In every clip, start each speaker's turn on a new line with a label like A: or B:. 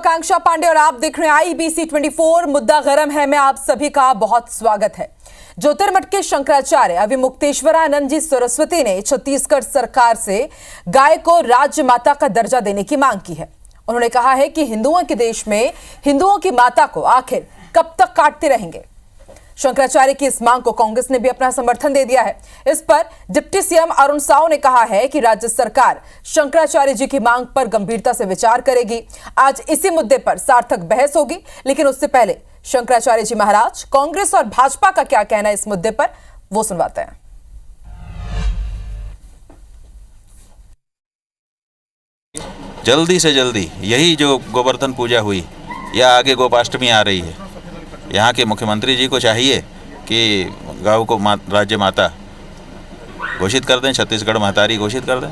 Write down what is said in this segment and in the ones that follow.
A: आकांक्षा पांडे और आप देख रहे हैं IBC 24। मुद्दा गरम है में आप सभी का बहुत स्वागत है। ज्योतिर्मठ के शंकराचार्य अविमुक्तेश्वरानंद जी सरस्वती ने छत्तीसगढ़ सरकार से गाय को राज्य माता का दर्जा देने की मांग की है। उन्होंने कहा है कि हिंदुओं के देश में हिंदुओं की माता को आखिर कब तक काटते रहेंगे। शंकराचार्य की इस मांग को कांग्रेस ने भी अपना समर्थन दे दिया है। इस पर डिप्टी सीएम अरुण साव ने कहा है कि राज्य सरकार शंकराचार्य जी की मांग पर गंभीरता से विचार करेगी। आज इसी मुद्दे पर सार्थक बहस होगी, लेकिन उससे पहले शंकराचार्य जी महाराज, कांग्रेस और भाजपा का क्या कहना है इस मुद्दे पर, वो सुनवाते हैं।
B: जल्दी से जल्दी यही जो गोवर्धन पूजा हुई या आगे गोपाष्टमी आ रही है, यहाँ के मुख्यमंत्री जी को चाहिए कि गौ को राज्य माता घोषित कर दें, छत्तीसगढ़ महतारी घोषित कर दें।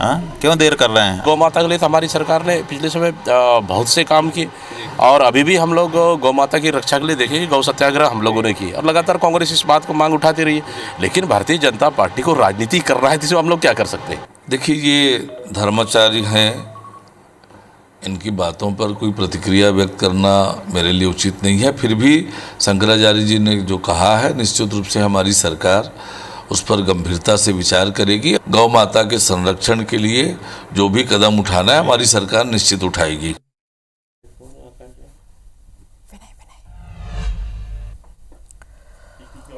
B: हाँ, क्यों देर कर रहे हैं?
C: गौ माता के लिए तो हमारी सरकार ने पिछले समय बहुत से काम किए और अभी भी हम लोग गौ माता की रक्षा के लिए देखें, गौ सत्याग्रह हम लोगों ने की और लगातार कांग्रेस इस बात को मांग उठाती रही है। लेकिन भारतीय जनता पार्टी को राजनीति करना है, जिसमें हम लोग क्या कर सकते हैं?
D: देखिए, ये धर्माचार्य हैं, इनकी बातों पर कोई प्रतिक्रिया व्यक्त करना मेरे लिए उचित नहीं है। फिर भी शंकराचार्य जी ने जो कहा है, निश्चित रूप से हमारी सरकार उस पर गंभीरता से विचार करेगी। गौ माता के संरक्षण के लिए जो भी कदम उठाना है, हमारी सरकार निश्चित उठाएगी।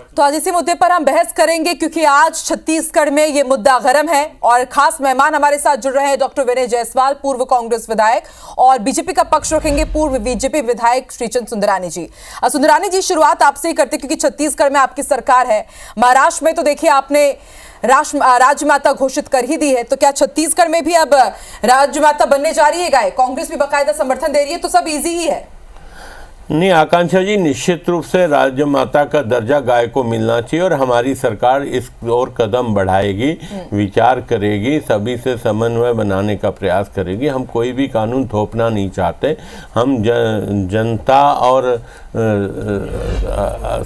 A: तो आज इसी मुद्दे पर हम बहस करेंगे, क्योंकि आज छत्तीसगढ़ में ये मुद्दा गरम है और खास मेहमान हमारे साथ जुड़ रहे हैं डॉक्टर विनय जायसवाल, पूर्व कांग्रेस विधायक, और बीजेपी का पक्ष रखेंगे पूर्व बीजेपी विधायक श्रीचंद सुंदरानी जी। सुंदरानी जी, शुरुआत आपसे ही करते, क्योंकि छत्तीसगढ़ में आपकी सरकार है। महाराष्ट्र में तो देखिए आपने राजमाता घोषित कर ही दी है, तो क्या छत्तीसगढ़ में भी अब राजमाता बनने जा रही है गाय? कांग्रेस भी बाकायदा समर्थन दे रही है, तो सब ईजी ही है।
E: नहीं आकांक्षा जी, निश्चित रूप से राज्य माता का दर्जा गाय को मिलना चाहिए और हमारी सरकार इस ओर कदम बढ़ाएगी, विचार करेगी, सभी से समन्वय बनाने का प्रयास करेगी। हम कोई भी कानून थोपना नहीं चाहते। हम जनता और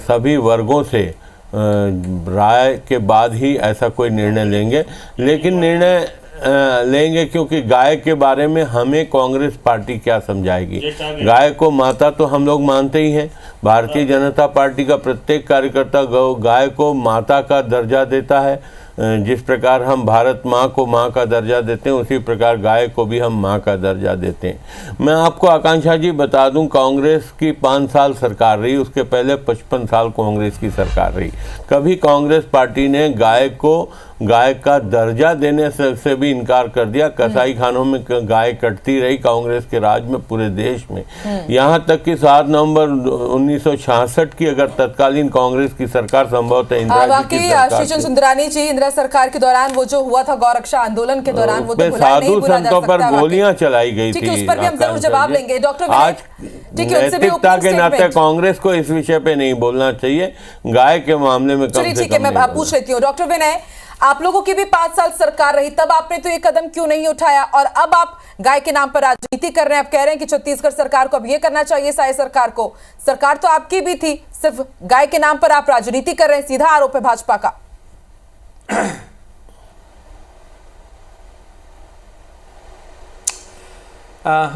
E: सभी वर्गों से राय के बाद ही ऐसा कोई निर्णय लेंगे। लेकिन निर्णय लेंगे क्योंकि गाय के बारे में हमें कांग्रेस पार्टी क्या समझाएगी। गाय को माता तो हम लोग मानते ही हैं। भारतीय जनता पार्टी का प्रत्येक कार्यकर्ता गाय को माता का दर्जा देता है। जिस प्रकार हम भारत माँ को माँ का दर्जा देते हैं, उसी प्रकार गाय को भी हम माँ का दर्जा देते हैं। मैं आपको आकांक्षा जी बता दूं, कांग्रेस की 5 साल सरकार रही, उसके पहले 55 साल कांग्रेस की सरकार रही। कभी कांग्रेस पार्टी ने गाय का दर्जा देने से भी इनकार कर दिया। कसाई खानों में गाय कटती रही कांग्रेस के राज में, पूरे देश में। यहाँ तक कि 7 नवंबर 1966 की अगर तत्कालीन कांग्रेस की सरकार, संभवतः इंदिरा जी की सरकार,
A: सुंदरानी जी, इंदिरा सरकार के दौरान वो जो हुआ था गौरक्षा आंदोलन के दौरान, वो तो
E: साधु संतों पर गोलियां चलाई गई थी।
A: उस पर भी हम जरूर जवाब लेंगे डॉक्टर।
E: आज नैतिकता के नाते कांग्रेस को इस विषय पे नहीं बोलना चाहिए, गाय के मामले में कम से कम।
A: ठीक है, मैं पूछ लेती हूँ डॉक्टर विनय, आप लोगों की भी 5 साल सरकार रही, तब आपने तो ये कदम क्यों नहीं उठाया? और अब आप गाय के नाम पर राजनीति कर रहे हैं। आप कह रहे हैं कि छत्तीसगढ़ सरकार को अब ये करना चाहिए, साई सरकार को। सरकार तो आपकी भी थी, सिर्फ गाय के नाम पर आप राजनीति कर रहे हैं। सीधा आरोप है भाजपा का।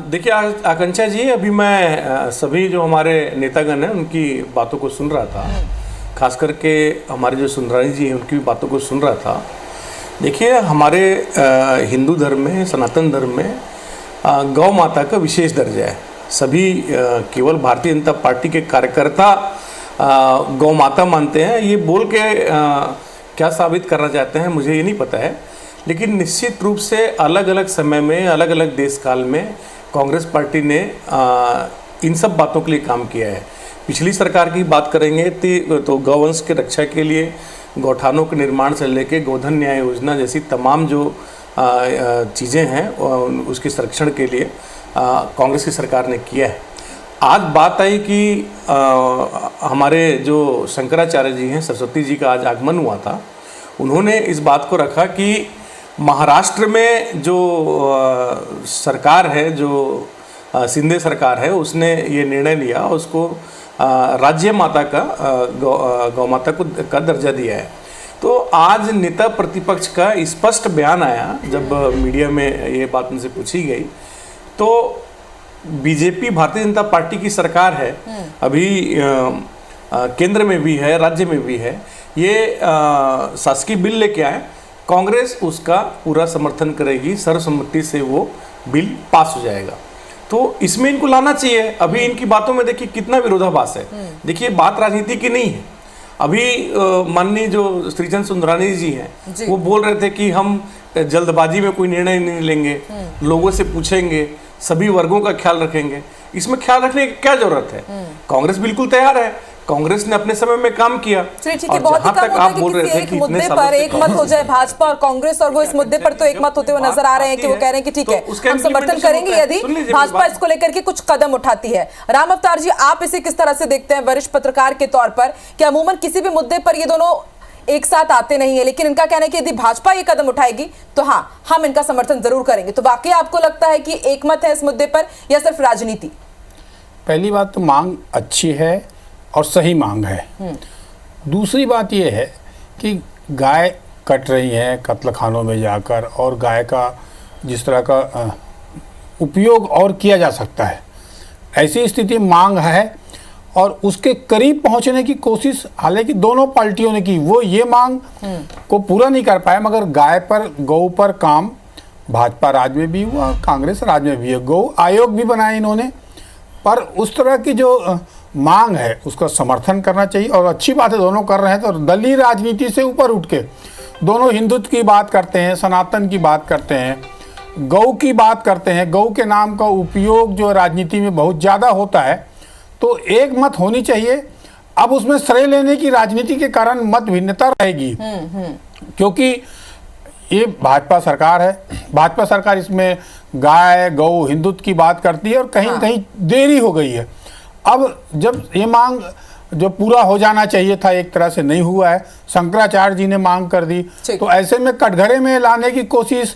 F: देखिए आकांक्षा जी, अभी मैं सभी जो हमारे नेतागण हैं उनकी बातों को सुन रहा था, खास करके हमारे जो सुंदरानी जी हैं उनकी भी बातों को सुन रहा था। देखिए, हमारे हिंदू धर्म में, सनातन धर्म में गौ माता का विशेष दर्जा है। सभी केवल भारतीय जनता पार्टी के कार्यकर्ता गौ माता मानते हैं। ये बोल के क्या साबित करना चाहते हैं मुझे ये नहीं पता है, लेकिन निश्चित रूप से अलग अलग समय में, अलग अलग देश काल में कांग्रेस पार्टी ने इन सब बातों के लिए काम किया है। पिछली सरकार की बात करेंगे तो गौवंश के रक्षा के लिए गौठानों के निर्माण से लेके गोधन न्याय योजना जैसी तमाम जो चीज़ें हैं उसके संरक्षण के लिए कांग्रेस की सरकार ने किया है। आज बात आई कि हमारे जो शंकराचार्य जी हैं, सरस्वती जी का आज आगमन हुआ था। उन्होंने इस बात को रखा कि महाराष्ट्र में जो सरकार है, जो शिंदे सरकार है, उसने ये निर्णय लिया, उसको राज्य माता का गौ माता का दर्जा दिया है। तो आज नेता प्रतिपक्ष का स्पष्ट बयान आया जब मीडिया में ये बात उनसे पूछी गई, तो बीजेपी भारतीय जनता पार्टी की सरकार है, अभी केंद्र में भी है, राज्य में भी है, ये शासकीय बिल लेके आए, कांग्रेस उसका पूरा समर्थन करेगी, सर्वसम्मति से वो बिल पास हो जाएगा। तो इसमें इनको लाना चाहिए। अभी इनकी बातों में देखिए कितना विरोधाभास है। देखिए बात राजनीति की नहीं है। अभी माननीय जो श्रीचंद सुंदरानी जी हैं, वो बोल रहे थे कि हम जल्दबाजी में कोई निर्णय नहीं लेंगे, लोगों से पूछेंगे, सभी वर्गों का ख्याल रखेंगे। इसमें ख्याल रखने की क्या जरूरत है? कांग्रेस बिल्कुल तैयार है, कांग्रेस ने अपने समय में काम किया।
A: ठीक है, बहुत ही कम होता है कि किसी एक मुद्दे पर एक मत हो जाए भाजपा और कांग्रेस, और वो इस मुद्दे पर तो एक मत होते हुए नजर आ रहे हैं कि वो कह रहे हैं कि ठीक है हम समर्थन करेंगे यदि भाजपा इसको लेकर के कुछ कदम उठाती है। राम अवतार जी, आप इसे किस तरह से देखते हैं वरिष्ठ पत्रकार के तौर पर कि अमूमन किसी भी मुद्दे पर ये दोनों एक साथ आते नहीं है, लेकिन इनका कहना है कि यदि भाजपा ये कदम उठाएगी तो हाँ हम इनका समर्थन जरूर करेंगे। तो वाकई आपको लगता है कि एक मत है इस मुद्दे पर या सिर्फ राजनीति?
G: पहली बात तो मांग अच्छी है और सही मांग है। दूसरी बात यह है कि गाय कट रही हैं कत्ल खानों में जाकर, और गाय का जिस तरह का उपयोग और किया जा सकता है, ऐसी स्थिति मांग है और उसके करीब पहुंचने की कोशिश हालांकि दोनों पार्टियों ने की। वो ये मांग को पूरा नहीं कर पाए, मगर गाय पर, गौ पर काम भाजपा राज में भी हुआ, कांग्रेस राज में भी है। गौ आयोग भी बनाया इन्होंने, पर उस तरह की जो मांग है उसका समर्थन करना चाहिए। और अच्छी बात है दोनों कर रहे हैं, तो दलीय राजनीति से ऊपर उठ के दोनों हिंदुत्व की बात करते हैं, सनातन की बात करते हैं, गौ की बात करते हैं। गौ के नाम का उपयोग जो राजनीति में बहुत ज़्यादा होता है, तो एक मत होनी चाहिए। अब उसमें श्रेय लेने की राजनीति के कारण मत भिन्नता रहेगी, क्योंकि ये भाजपा सरकार है। भाजपा सरकार इसमें गाय गौ हिंदुत्व की बात करती है और कहीं न कहीं देरी हो गई है। अब जब ये मांग जो पूरा हो जाना चाहिए था एक तरह से नहीं हुआ है, शंकराचार्य जी ने मांग कर दी, तो ऐसे में कटघरे में लाने की कोशिश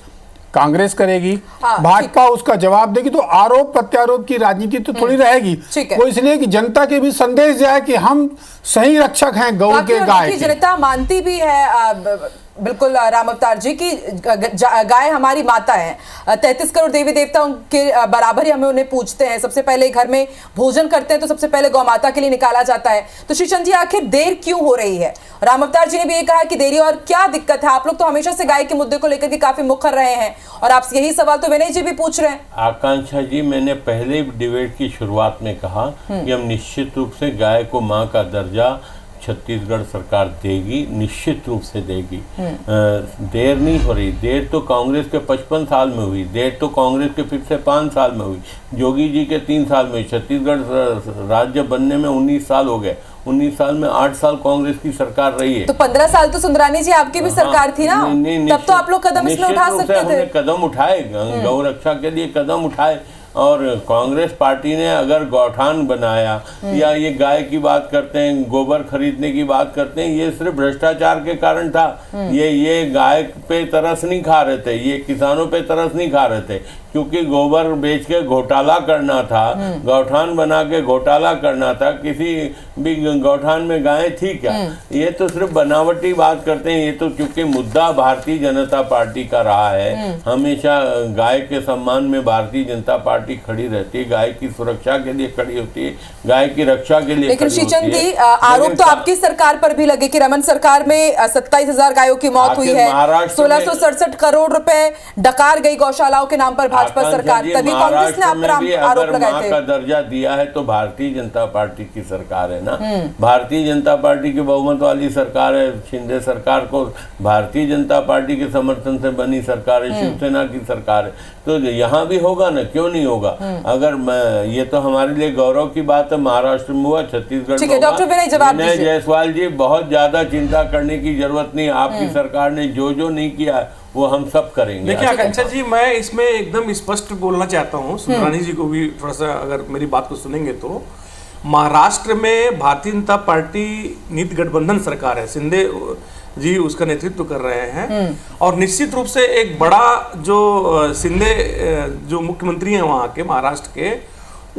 G: कांग्रेस करेगी, भाजपा उसका जवाब देगी, तो आरोप प्रत्यारोप की राजनीति तो थोड़ी रहेगी। वो इसलिए कि जनता के भी संदेश जाए कि हम सही रक्षक हैं गौ के, गाय की।
A: जनता मानती भी है बिल्कुल राम अवतार जी की गाय हमारी माता है। 33 करोड़ देवी देवता उनके बराबर ही हमें उन्हें पूछते हैं। सबसे पहले घर में भोजन करते हैं तो सबसे पहले गौ माता के लिए निकाला जाता है। तो श्रीचंद जी, आखिर देर क्यों हो रही है? राम अवतार जी ने भी ये कहा कि देरी और क्या दिक्कत है? आप लोग तो हमेशा से गाय के मुद्दे को लेकर के काफी मुखर रहे हैं, और आपसे यही सवाल तो विनय जी भी पूछ रहे हैं।
E: आकांक्षा जी, मैंने पहले डिबेट की शुरुआत में कहा कि हम निश्चित रूप से गाय को मां का दर्जा छत्तीसगढ़ सरकार देगी, निश्चित रूप से देगी। देर नहीं हो रही। देर तो कांग्रेस के 55 साल में हुई, देर तो कांग्रेस के फिर से 5 साल में हुई, जोगी जी के 3 साल में हुई। छत्तीसगढ़ राज्य बनने में 19 साल हो गए। 19 साल में 8 साल कांग्रेस की सरकार रही है।
A: तो 15 साल तो सुंदरानी जी आपकी भी सरकार थी ना? तब तो आप लोग कदम इसमें उठा सकते थे।
E: कदम उठाए, गौ रक्षा के लिए कदम उठाए। और कांग्रेस पार्टी ने अगर गौठान बनाया या ये गाय की बात करते हैं, गोबर खरीदने की बात करते हैं, ये सिर्फ भ्रष्टाचार के कारण था। ये गाय पे तरस नहीं खा रहे थे, ये किसानों पे तरस नहीं खा रहे थे, क्योंकि गोबर बेच के घोटाला करना था, गौठान बना के घोटाला करना था। किसी भी गौठान में गाय थी क्या? ये तो सिर्फ बनावटी बात करते हैं। ये तो क्योंकि मुद्दा भारतीय जनता पार्टी का रहा है, हमेशा गाय के सम्मान में भारतीय जनता पार्टी खड़ी रहती है, गाय की सुरक्षा के लिए खड़ी होती है, गाय की रक्षा के लिए।
A: लेकिन श्रीचंद जी, आरोप तो आपकी सरकार पर भी लगे कि रमन सरकार में 27,000 गायों की मौत हुई है, 1667 करोड़ रुपए डकार गई गौशालाओं के नाम पर भाजपा सरकार। तभी कांग्रेस ने आप पर आरोप लगाए थे।
E: का दर्जा दिया है तो भारतीय जनता पार्टी की सरकार है ना। भारतीय जनता पार्टी की बहुमत वाली सरकार है। शिंदे सरकार को भारतीय जनता पार्टी के समर्थन से बनी सरकार है, शिवसेना की सरकार है। तो यहाँ भी होगा ना, क्यों नहीं होगा? अगर ये तो हमारे लिए गौरव की बात है। महाराष्ट्र में हुआ, छत्तीसगढ़ में
A: डॉक्टर विनय
E: जायसवाल जी, बहुत ज्यादा चिंता करने की जरूरत नहीं। आपकी सरकार ने जो नहीं किया वो हम सब करेंगे।
F: देखिए आकांक्षा जी, मैं इसमें एकदम स्पष्ट बोलना चाहता हूँ, सुंदरानी जी को भी थोड़ा सा अगर मेरी बात को सुनेंगे तो। महाराष्ट्र में भारतीय जनता पार्टी नीति गठबंधन सरकार है, शिंदे जी उसका नेतृत्व कर रहे हैं, और निश्चित रूप से एक बड़ा जो शिंदे जो मुख्यमंत्री हैं वहाँ के महाराष्ट्र के,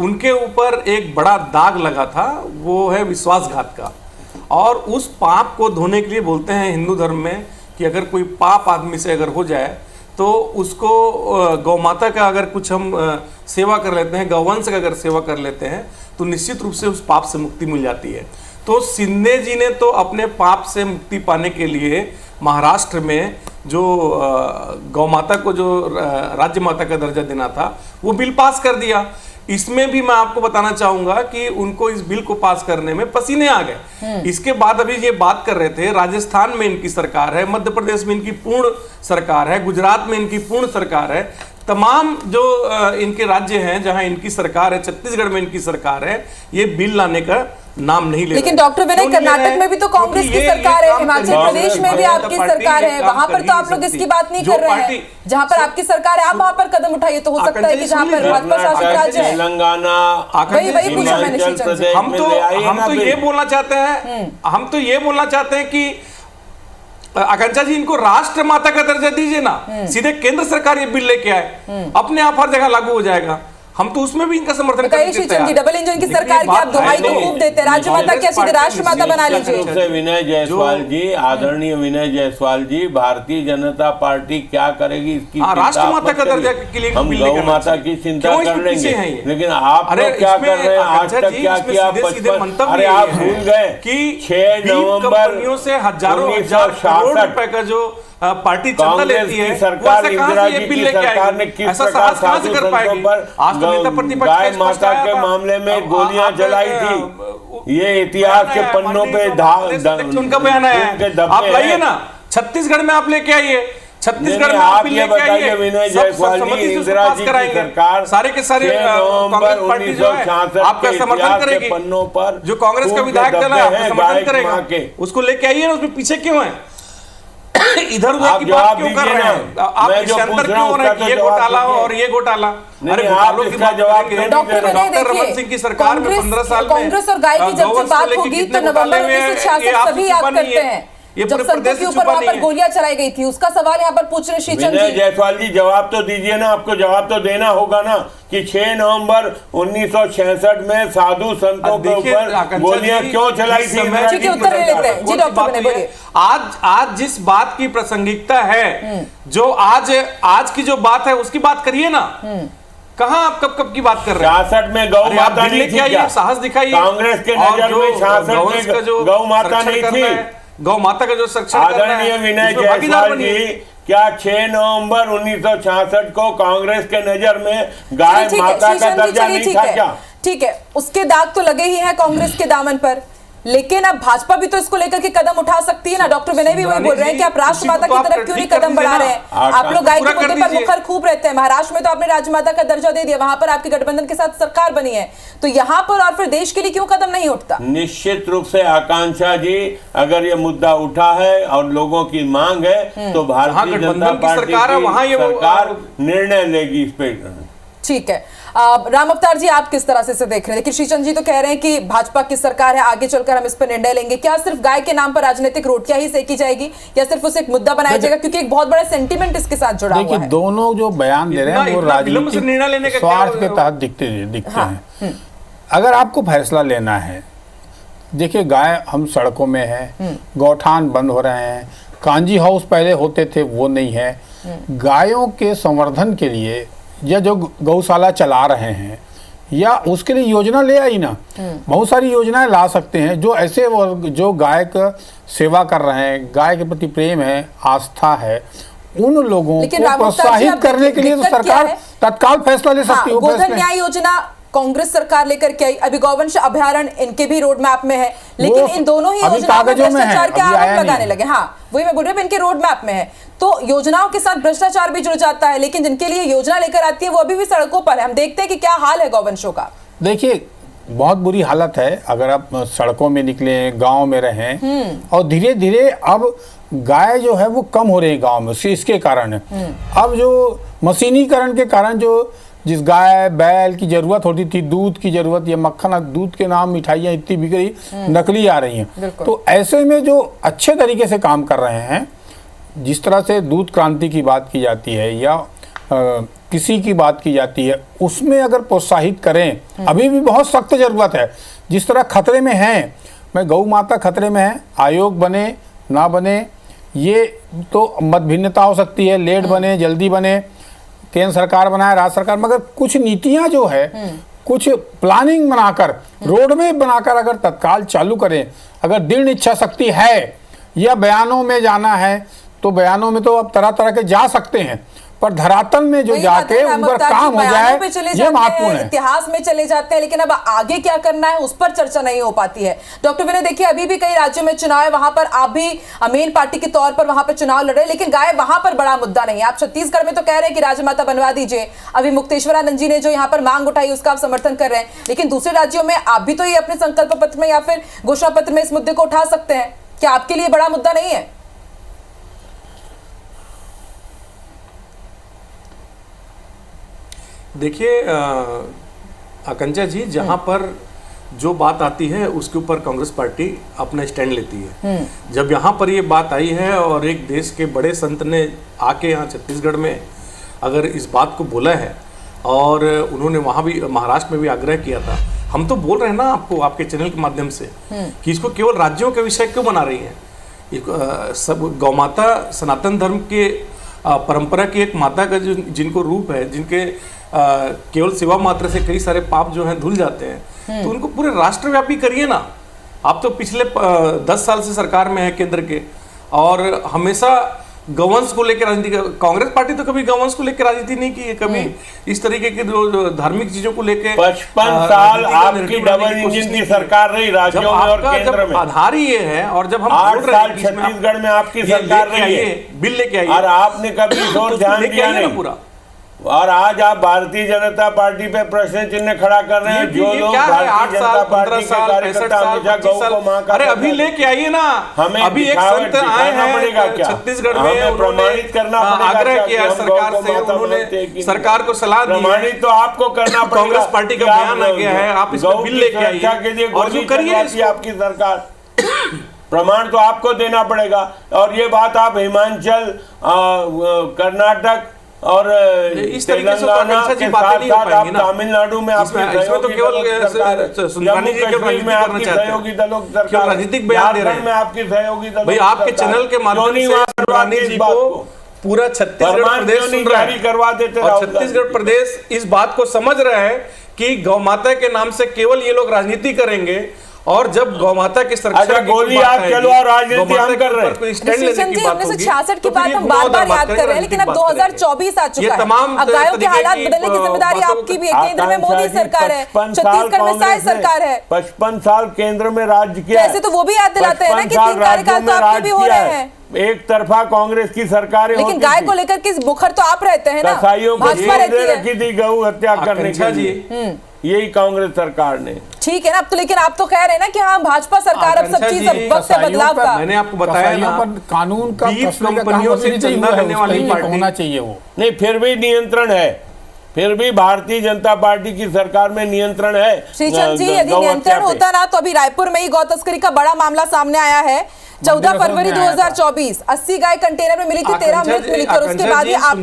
F: उनके ऊपर एक बड़ा दाग लगा था, वो है विश्वासघात का। और उस पाप को धोने के लिए बोलते हैं हिंदू धर्म में कि अगर कोई पाप आदमी से अगर हो जाए तो उसको गौ माता का अगर कुछ हम सेवा कर लेते हैं, गौवंश का अगर सेवा कर लेते हैं तो निश्चित रूप से उस पाप से मुक्ति मिल जाती है। तो शिंदे जी ने तो अपने पाप से मुक्ति पाने के लिए महाराष्ट्र में जो गौ माता को जो राज्य माता का दर्जा देना था वो बिल पास कर दिया। इसमें भी मैं आपको बताना चाहूंगा कि उनको इस बिल को पास करने में पसीने आ गए। इसके बाद अभी ये बात कर रहे थे, राजस्थान में इनकी सरकार है, मध्य प्रदेश में इनकी पूर्ण सरकार है, गुजरात में इनकी पूर्ण सरकार है, तमाम जो इनके राज्य हैं जहां इनकी सरकार है, छत्तीसगढ़ में इनकी सरकार है, ये बिल लाने का नाम नहीं ले।
A: लेकिन डॉक्टर विनय, कर्नाटक में भी तो कांग्रेस की सरकार है, हिमाचल प्रदेश में भी आपकी सरकार है, वहां पर तो आप लोग इसकी बात नहीं कर रहे हैं। जहां पर आपकी सरकार है आप वहां पर कदम उठाइए, तो हो सकता है कि जहां पर भाजपा शासित राज्य है,
E: तेलंगाना,
A: वही पूछा मैंने श्रीचंद जी।
F: हम तो ये बोलना चाहते हैं कि आकांक्षा जी, इनको राष्ट्र माता का दर्जा दीजिए ना, सीधे केंद्र सरकार ये बिल लेके आए, अपने आप हर जगह लागू हो जाएगा। हम तो उसमें भी इनका समर्थन करते हैं।
A: श्रीचंद जी, डबल इंजन की सरकार की आप दुहाई तो खूब देते हैं, राज्य माता क्या सीधे राष्ट्र माता बना लीजिए।
E: विनय जायसवाल जी, आदरणीय विनय जायसवाल जी, भारतीय जनता पार्टी क्या करेगी इसकी
F: राष्ट्र माता का दर्जा के लिए
E: हम गौ माता की चिंता कर लेंगे, लेकिन आप लोग क्या कर रहे हैं? आज तक क्या किया? अरे आप भूल गए कि 6 नवंबर
F: से हजारों हजार करोड़ रुपए का जो पार्टी चंदा लेती है,
E: सरकार, इंदिरा जी की सरकार ने किस प्रकार साधु संतों पर गाय माता के मामले में गोलियां जलाई थी, ये इतिहास के पन्नों पे
F: उनका बयान है। आप लाइए ना, छत्तीसगढ़ में आप लेके आइए, छत्तीसगढ़ में आप
E: ये बताइए विनय जायसवाल जी, इंदिरा जी की सरकार
F: सारे के सारे कांग्रेस पार्टी जो है आपका समर्थन करेगी,
E: पन्नों पर
F: जो कांग्रेस का विधायक दल है आपका समर्थन करेगा, उसको लेके आइए ना, उसमें पीछे क्यों है? इधर उधर की बात क्यों कर रहे हैं आप? अंतर क्यों हो रहा है कि ये घोटाला हो और ये घोटाला? अरे घोटालों की बात करेंगे।
A: डॉक्टर
F: रमन सिंह की सरकार में 15 साल में
A: कांग्रेस और गाय की जब बात होगी तो नवंबर 1966 सभी याद करते हैं, जब संतों के ऊपर वहां पर गोलियां चलाई गई थी, उसका सवाल यहाँ पर पूछ रहे श्रीचंद जी।
E: जायसवाल जी, जवाब तो दीजिए ना, आपको जवाब तो देना होगा ना कि 6 नवंबर 1966 में साधु संतों के ऊपर गोलियां क्यों चलाई थी?
A: ठीक है, उत्तर ले लेते हैं जी। डॉक्टर विनय बोलिए।
F: आज जिस बात की प्रासंगिकता है, जो आज की जो बात है उसकी बात करिए ना। कहाँ आप कब की बात कर रहे हैं?
E: 66 में गौ माता नहीं थी,
F: साहस दिखाइए।
E: कांग्रेस के नजर में 66 में गौ माता नहीं थी।
F: गौ माता का जो संरक्षण
E: आदरणीय विनय जायसवाल जी, क्या 6 नवंबर 1966 को कांग्रेस के नजर में गाय माता का दर्जा नहीं था क्या?
A: ठीक है, उसके दाग तो लगे ही हैं कांग्रेस के दामन पर, लेकिन अब भाजपा भी तो इसको लेकर के कदम उठा सकती है ना। डॉक्टर विनय भी वही बोल रहे हैं कि आप राष्ट्र माता की तरफ क्यों नहीं कदम बढ़ा रहे हैं? आप लोग गाय के मुद्दे पर मुखर खूब रहते हैं, महाराष्ट्र में तो आपने राजमाता का दर्जा दे दिया, वहां पर आपके गठबंधन के साथ सरकार बनी है, तो यहाँ पर और फिर देश के लिए क्यों कदम नहीं उठता?
E: निश्चित रूप से आकांक्षा जी, अगर ये मुद्दा उठा है और लोगों की मांग है तो भारतीय जनता पार्टी की सरकार निर्णय लेगी इस पे।
A: ठीक है, राम अवतार जी, आप किस तरह से इसे देख रहे हैं? देखिए, श्रीचंद जी तो कह रहे हैं कि भाजपा की सरकार है, आगे चलकर हम इस पर निर्णय लेंगे। क्या सिर्फ गाय के नाम पर राजनीतिक रोटियां ही सेकी जाएगी या सिर्फ उसे एक मुद्दा बनाया जाएगा, क्योंकि एक बहुत बड़ा सेंटीमेंट इसके साथ जुड़ा हुआ है?
G: देखिए, दोनों जो बयान दे रहे हैं वो राजनीतिक स्वार्थ के तहत दिखते हैं। अगर आपको फैसला लेना है, देखिए गाय, हम सड़कों में हैं, गौठान बंद हो रहे हैं, कांजी हाउस पहले होते थे वो नहीं है। गायों के संवर्धन के लिए या जो गौशाला चला रहे हैं या उसके लिए योजना ले आई ना, बहुत सारी योजनाएं ला सकते हैं जो ऐसे जो गाय का सेवा कर रहे हैं, गाय के प्रति प्रेम है, आस्था है, उन लोगों को प्रोत्साहित करने के लिए तो सरकार तत्काल फैसला ले सकती है।
A: गोधन न्याय योजना कांग्रेस सरकार लेकर के आई, अभी गौवंश अभयारण्य इनके भी रोड मैप में है, लेकिन इन दोनों ही योजनाओं में भ्रष्टाचार के आरोप लगाने लगे। हाँ, वही मैं बोल रही हूँ, इनके रोड मैप में है, तो योजनाओं के साथ भ्रष्टाचार भी जुड़ जाता है, लेकिन जिनके लिए योजना लेकर आती है वो अभी भी सड़कों पर है। हम देखते हैं कि क्या हाल है गौवंशों का।
G: देखिए, बहुत बुरी हालत है। अगर आप सड़कों में निकले, गांव में रहें, और धीरे धीरे अब गाय जो है वो कम हो रही है गांव में, इसके कारण अब जो मशीनीकरण के कारण जो जिस गाय बैल की जरूरत होती थी, दूध की जरूरत, या मक्खन, दूध के नाम मिठाइयाँ इतनी बिक रही, नकली आ रही हैं। तो ऐसे में जो अच्छे तरीके से काम कर रहे हैं, जिस तरह से दूध क्रांति की बात की जाती है या किसी की बात की जाती है, उसमें अगर प्रोत्साहित करें, अभी भी बहुत सख्त जरूरत है। जिस तरह खतरे में हैं, मैं गौ माता खतरे में है, आयोग बने ना बने ये तो मत भिन्नता हो सकती है, लेट बने जल्दी बने, केंद्र सरकार बनाए राज्य सरकार, मगर कुछ नीतियां जो है कुछ प्लानिंग बनाकर रोड मैप बनाकर अगर तत्काल चालू करें, अगर दृढ़ इच्छा शक्ति है या बयानों में जाना है तो बयानों में तो अब तरह तरह के जा सकते हैं, पर धरातल में जो जाके उन पर काम हो जाए ये महत्वपूर्ण है।
A: इतिहास में चले जाते हैं, लेकिन अब आगे क्या करना है उस पर चर्चा नहीं हो पाती है। डॉक्टर विनय, देखिए अभी भी कई राज्यों में चुनाव है, वहां पर आप भी मेन पार्टी के तौर पर वहां पर चुनाव लड़ रहे हैं, लेकिन गाय वहां पर बड़ा मुद्दा नहीं है। आप छत्तीसगढ़ में तो कह रहे हैं कि राजमाता बनवा दीजिए, अभी मुक्तेश्वरानंद जी ने जो यहाँ पर मांग उठाई उसका आप समर्थन कर रहे हैं, लेकिन दूसरे राज्यों में आप भी तो ये अपने संकल्प पत्र में या फिर घोषणा पत्र में इस मुद्दे को उठा सकते हैं। क्या आपके लिए बड़ा मुद्दा नहीं है?
F: देखिए आकांक्षा जी, जहां पर जो बात आती है उसके ऊपर कांग्रेस पार्टी अपना स्टैंड लेती है। जब यहाँ पर ये बात आई है और एक देश के बड़े संत ने आके यहाँ छत्तीसगढ़ में अगर इस बात को बोला है और उन्होंने वहाँ भी महाराष्ट्र में भी आग्रह किया था, हम तो बोल रहे हैं ना आपको आपके चैनल के माध्यम से कि इसको केवल राज्यों के विषय क्यों बना रही है। सब गौ माता सनातन धर्म के परंपरा की एक माता का जो जिनको रूप है, जिनके केवल सेवा मात्र से कई सारे पाप जो हैं धुल जाते हैं, तो उनको पूरे राष्ट्रव्यापी करिए ना। आप तो पिछले 10 साल से सरकार में है केंद्र के, और हमेशा गौवंश को लेकर राजनीति, कांग्रेस पार्टी तो कभी गौवंश को लेकर राजनीति नहीं की है, कभी इस तरीके के जो धार्मिक चीजों को लेकर
E: 55 साल आपकी डबल इंजन की सरकार रही राज्यों में और केंद्र में।
F: आधार ही ये है, और जब हम
E: 8 साल छत्तीसगढ़ में आपकी सरकार रही है,
F: बिल लेके आइए,
E: और आपने कभी इस ओर ध्यान दिया नहीं पूरा। और आज आप भारतीय जनता पार्टी पे प्रश्न चिन्ह खड़ा कर रहे हैं। जो लोग भारतीय जनता पार्टी के कार्यकर्ता हमेशा गौ को मां का,
F: अरे अभी लेके आइए ना,
E: हमें
F: अभी एक संत आए हैं छत्तीसगढ़ में,
E: प्रमाणित करना
F: आग्रह किया सरकार से, उन्होंने सरकार को सलाह दी,
E: प्रमाणित तो आपको करना पड़ेगा।
F: कांग्रेस पार्टी का बयान आ गया है, आप इस बिल लेके आइए और जो करिए
E: आपकी सरकार, प्रमाण तो आपको देना पड़ेगा। और ये बात आप हिमाचल, कर्नाटक और तेलंगाना के साथ साथ आप तमिलनाडु में आपकी सहयोगी दलों की सरकार,
F: राजनीतिक बयान दे रहे हैं
E: में आपकी सहयोगी दलों,
F: भाई आपके चैनल के माध्यम से सुंदरानी जी को पूरा छत्तीसगढ़ प्रदेश सुन रहा है,
E: करवा देते,
F: और छत्तीसगढ़ प्रदेश इस बात को समझ रहे हैं कि गौ माता के नाम से केवल ये लोग राजनीति करेंगे, और जब गौ माता की सुरक्षा
E: गोली आप चलो और राजनीति हम कर रहे हैं।
A: 1966 की बात हम बार-बार याद कर रहे हैं, लेकिन अब 2024 आ चुका है। अब गायों के हालात बदलने की जिम्मेदारी आपकी भी है। केंद्र में मोदी सरकार है, छत्तीसगढ़ में साय सरकार है।
E: 55 साल केंद्र में राज्य किया,
A: ऐसे तो वो भी याद दिलाते हैं ना कि 3 कार्यकाल तो आपके भी हो रहे हैं।
E: एक तरफा कांग्रेस की सरकारें,
A: लेकिन गाय को लेकर किस मुखर तो आप रहते हैं ना,
E: कसाईयों को रखी थी गऊ हत्या करने के
F: जी,
E: यही कांग्रेस सरकार ने।
A: ठीक है ना, अब तो लेकिन आप तो कह रहे हैं ना कि हाँ भाजपा सरकार अब सब चीज वक्त से बदलाव का,
F: मैंने आपको बताया ना,
G: कानून का
F: कंपनियों से चंदा लेने वाली पार्टी
G: होना चाहिए वो
E: नहीं, फिर भी नियंत्रण है, फिर भी भारतीय जनता पार्टी की सरकार में नियंत्रण है।
A: श्रीचंद जी, यदि नियंत्रण होता ना तो अभी रायपुर में ही गौ तस्करी का बड़ा मामला सामने आया है। 14 फरवरी 2024 80 गाय कंटेनर में मिली थी, 13 मृत मिली थी, और उसके बाद ही आप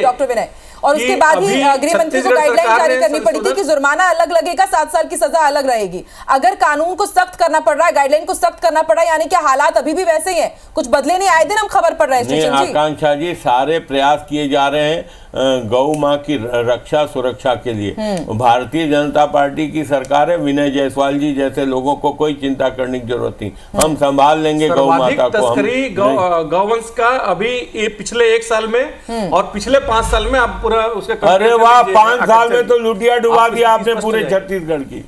A: डॉक्टर विनय, और उसके बाद ही गृह मंत्री को गाइडलाइन जारी करनी पड़ी थी कि जुर्माना अलग लगेगा, 7 साल की सजा अलग रहेगी। अगर कानून को सख्त करना पड़ रहा है, गाइडलाइन को सख्त करना पड़ रहा है, यानी कि हालात अभी भी वैसे ही हैं, कुछ बदले नहीं, आए दिन हम खबर पड़ रहे हैं।
E: आकांक्षा जी, सारे प्रयास किए जा रहे हैं गौ माँ की रक्षा सुरक्षा के लिए। भारतीय जनता पार्टी की सरकार है, विनय जायसवाल जी जैसे लोगों को कोई चिंता करने की जरूरत नहीं, हम संभाल लेंगे गौ माता को।
F: तस्करी गौवंश का अभी ये पिछले 1 साल में और पिछले 5 साल में आप पूरा उसका,
E: अरे वाह, 5 साल में तो लुटिया डुबा दिया आपने पूरे छत्तीसगढ़ की।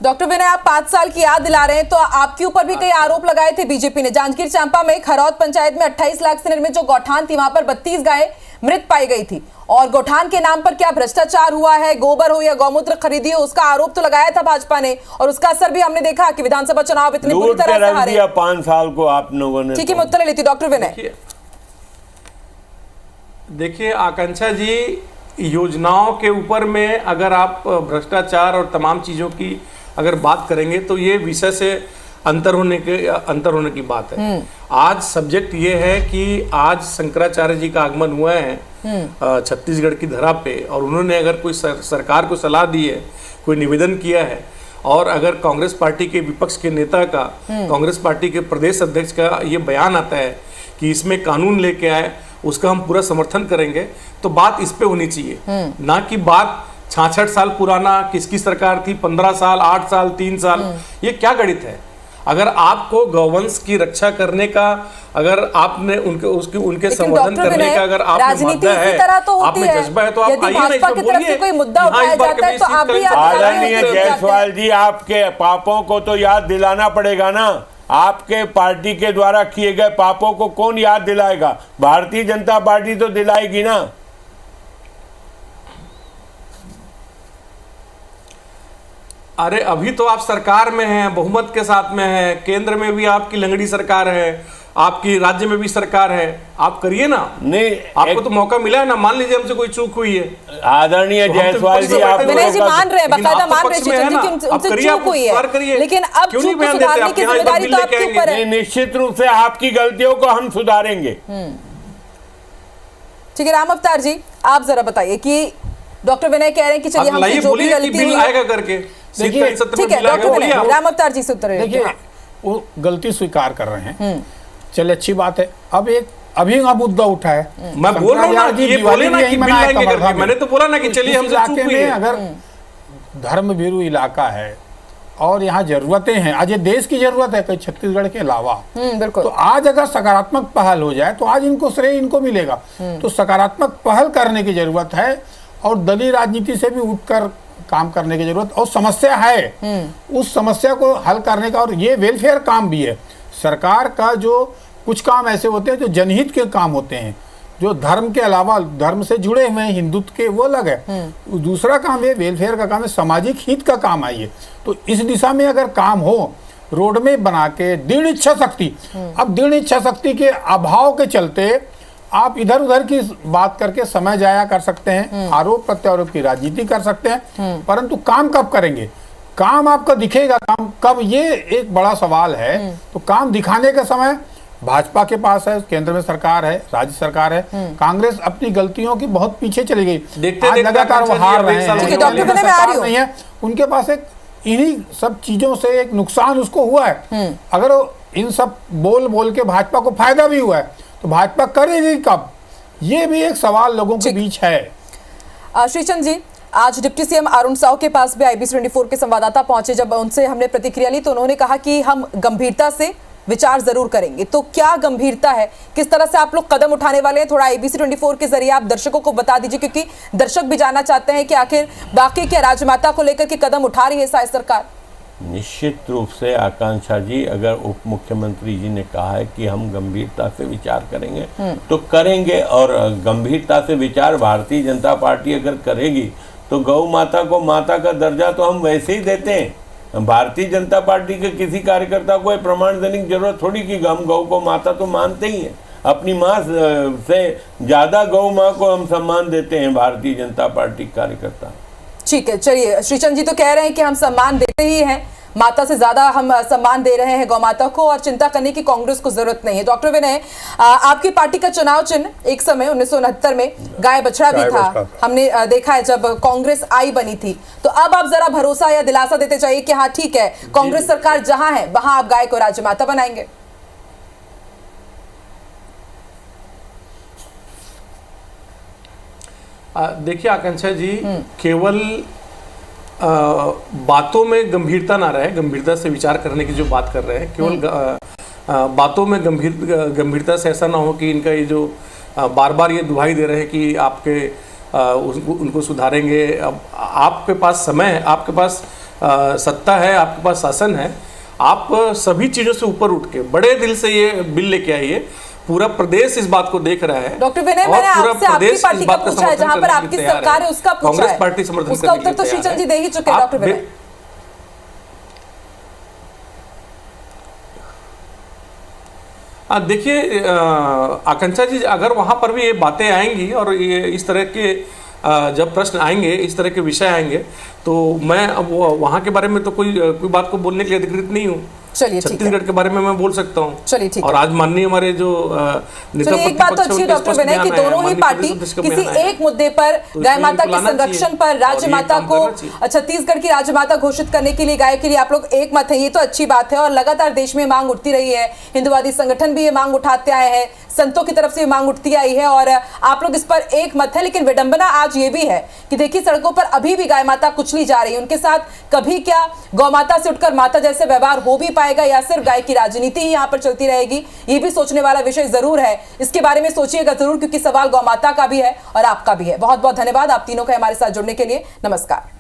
A: डॉक्टर विनय, आप 5 साल की याद दिला रहे हैं, तो आपके ऊपर भी कई आरोप लगाए थे बीजेपी ने। जांजगीर चांपा में खरौद पंचायत में 28 लाख से निर्मित जो गौठान थी, वहां पर 32 गाय मृत पाई गई थी, और गौठान के नाम पर क्या भ्रष्टाचार हुआ है, गोबर हो या गौमूत्र खरीदी हो, उसका आरोप तो लगाया था भाजपा ने, और उसका असर भी हमने देखा कि विधानसभा चुनाव इतनी बुरी तरह से हारे।
E: 5 साल को आप लोगों ने,
A: ठीक है, मैं उत्तर लेती डॉक्टर विनय।
F: देखिए आकांक्षा जी, योजनाओं के ऊपर में अगर आप भ्रष्टाचार और तमाम चीज़ों की अगर बात करेंगे तो ये विषय से अंतर होने की बात है। आज सब्जेक्ट ये है कि आज शंकराचार्य जी का आगमन हुआ है छत्तीसगढ़ की धरा पे, और उन्होंने अगर कोई सरकार को सलाह दी है, कोई निवेदन किया है, और अगर कांग्रेस पार्टी के विपक्ष के नेता का, कांग्रेस पार्टी के प्रदेश अध्यक्ष का ये बयान आता है कि इसमें कानून लेके आए, उसका हम पूरा समर्थन करेंगे, तो बात इस पे होनी चाहिए, ना कि बात 66 साल पुराना किसकी सरकार थी, 15 साल, 8 साल, 3 साल, ये क्या गणित है। अगर आपको गौवंश की रक्षा करने का, अगर आपने उनके संवर्धन करने का अगर आप
A: राजनीति इसी तरह तो होती है,
F: जज्बा है तो आप
A: यदि भाजपा की तरफ से कोई मुद्दा उठाया जाता है तो आप भी
E: आदरणीय जायसवाल जी, आपके पापों को तो याद दिलाना पड़ेगा ना। आपके पार्टी के द्वारा किए गए पापों को कौन याद दिलाएगा? भारतीय जनता पार्टी तो दिलाएगी ना।
F: अरे अभी तो आप सरकार में हैं, बहुमत के साथ में हैं, केंद्र में भी आपकी लंगड़ी सरकार है, आपकी राज्य में भी सरकार है, आप करिए ना।
E: नहीं,
F: आपको तो मौका मिला है ना, मान लीजिए हमसे कोई चूक हुई है।
E: आदरणीय जायसवाल जी, आप
A: विनय जी मान रहे हैं, बकायदा मान रहे हैं कि उनसे चूक हुई है, लेकिन अब चूक को सुधारने की जिम्मेदारी तो आपके ऊपर है।
E: निश्चित रूप से आपकी गलतियों को हम सुधारेंगे।
A: ठीक है, राम अवतार जी आप जरा बताइए कि डॉक्टर विनय कह रहे हैं कि चलिए हमसे जो भी गलती हुई
F: आएगा करके,
A: ठीक है डॉक्टर विनय, राम अवतार जी से उत्तर
G: देखिए, वो गलती स्वीकार कर रहे हैं, चलिए अच्छी बात है। अब एक अभी मुद्दा उठा है,
F: मैं बोल रहा हूं ना कि ये बोले ना कि बिल लाएंगे करके, मैंने तो बोला ना कि चलिए हम
G: इलाके में अगर धर्म भीरू इलाका है और यहाँ जरूरतें हैं, आज ये देश की जरूरत है कहीं छत्तीसगढ़ के अलावा,
A: बिल्कुल,
G: तो आज अगर सकारात्मक पहल हो जाए तो आज इनको श्रेय इनको मिलेगा। तो सकारात्मक पहल करने की जरूरत है और दलीय राजनीति से भी उठकर काम करने की जरूरत, और समस्या है उस समस्या को हल करने का, और ये वेलफेयर काम भी है। सरकार का जो कुछ काम ऐसे होते हैं जो जनहित के काम होते हैं, जो धर्म के अलावा धर्म से जुड़े हुए हैं, हिंदुत्व के, वो अलग है। दूसरा काम है वेलफेयर का काम है, सामाजिक हित का काम है ये। तो इस दिशा में अगर काम हो, रोड में बना के, दृढ़ इच्छा शक्ति, अब दृढ़ इच्छा शक्ति के अभाव के चलते आप इधर उधर की बात करके समय जाया कर सकते हैं, आरोप प्रत्यारोप की राजनीति कर सकते हैं, परंतु काम कब करेंगे, काम आपका दिखेगा काम कब, ये एक बड़ा सवाल है। तो काम दिखाने का समय भाजपा के पास है, केंद्र में सरकार है, राज्य सरकार है। कांग्रेस अपनी गलतियों की बहुत पीछे चली गई, आज लगातार वो हार रहे हैं, उनके पास एक इन्हीं सब चीजों से एक नुकसान उसको हुआ है। अगर इन सब बोल बोल के भाजपा को फायदा भी हुआ है तो भाजपा करेगी कब, ये भी एक सवाल लोगों के बीच है।
A: श्रीचंद जी, आज डिप्टी सीएम अरुण साव के पास भी IBC24 के संवाददाता पहुंचे, जब उनसे हमने प्रतिक्रिया ली तो उन्होंने कहा कि हम गंभीरता से विचार जरूर करेंगे। तो क्या गंभीरता है, किस तरह से आप लोग कदम उठाने वाले हैं, थोड़ा IBC24 के जरिए आप दर्शकों को बता दीजिए, क्योंकि दर्शक भी जानना चाहते हैं कि आखिर बाकी क्या राजमाता को लेकर के कदम उठा रही है साय सरकार।
E: निश्चित रूप से आकांक्षा जी, अगर उप मुख्यमंत्री जी ने कहा है कि हम गंभीरता से विचार करेंगे तो करेंगे, और गंभीरता से विचार भारतीय जनता पार्टी अगर करेगी तो गौ माता को माता का दर्जा तो हम वैसे ही देते हैं। भारतीय जनता पार्टी के किसी कार्यकर्ता को प्रमाण देने की जरूरत थोड़ी कि हम गौ को माता तो मानते ही हैं, अपनी माँ से ज़्यादा गौ माँ को हम सम्मान देते हैं भारतीय जनता पार्टी कार्यकर्ता। ठीक
A: है, चलिए, श्रीचंद जी तो कह रहे हैं कि हम सम्मान देते ही हैं, माता से ज्यादा हम सम्मान दे रहे हैं गौ माता को, और चिंता करने की कांग्रेस को जरूरत नहीं है। डॉक्टर विनय, आपकी पार्टी का चुनाव चिन्ह एक समय 1969 में गाय बछड़ा भी था, हमने देखा है जब कांग्रेस आई बनी थी। तो अब आप जरा भरोसा या दिलासा देते चाहिए कि हाँ ठीक है, कांग्रेस सरकार जहां है वहां आप गाय को राजमाता बनाएंगे।
F: देखिए आकांक्षा जी, केवल बातों में गंभीरता ना रहे, गंभीरता से विचार करने की जो बात कर रहे हैं, केवल बातों में गंभीरता से ऐसा ना हो कि इनका ये जो बार बार ये दुहाई दे रहे हैं कि आपके उनको सुधारेंगे। अब आपके पास समय है, आपके पास सत्ता है, आपके पास शासन है, आप सभी चीज़ों से ऊपर उठ के बड़े दिल से ये बिल लेके आइए। पूरा प्रदेश इस बात को देख रहा है।
A: डॉक्टर विनय, मैंने आपसे आपकी पार्टी का पूछा है, जहां पर आपकी सरकार है उसका पूछा है,
F: कांग्रेस पार्टी समर्थन
A: उसका उत्तर तो श्रीचंद जी दे ही चुके हैं। डॉक्टर विनय,
F: देखिए आकांक्षा जी, अगर वहां पर भी ये बातें आएंगी और ये इस तरह के जब प्रश्न आएंगे, इस तरह के विषय आएंगे, तो मैं अब वहां के बारे में तो कोई बात को बोलने के लिए अधिकृत नहीं हूँ।
A: चलिए, ठीक है।
F: छत्तीसगढ़ के बारे में मैं बोल सकता हूँ।
A: चलिए, ठीक
F: और
A: है।
F: आज माननीय हमारे जो नेता
A: एक बात तो अच्छी है डॉक्टर विनय कि दोनों ही पार्टी किसी एक मुद्दे पर गाय माता के संरक्षण पर राज्य माता को छत्तीसगढ़ की राज्य माता घोषित करने के लिए गाय के लिए आप लोग एक मत है, ये तो अच्छी बात है। और लगातार देश में मांग उठती रही है, हिंदुवादी संगठन भी ये मांग उठाते आए हैं, संतों की तरफ से मांग उठती आई है और आप लोग इस पर एक मत है। लेकिन विडंबना आज ये भी है कि देखिए सड़कों पर अभी भी गाय माता कुचली जा रही है। उनके साथ कभी क्या गौ माता से उठकर माता जैसे व्यवहार हो भी पाएगा या सिर्फ गाय की राजनीति ही यहाँ पर चलती रहेगी, ये भी सोचने वाला विषय जरूर है। इसके बारे में सोचिएगा जरूर, क्योंकि सवाल गौ माता का भी है और आपका भी है। बहुत बहुत धन्यवाद आप तीनों का हमारे साथ जुड़ने के लिए। नमस्कार।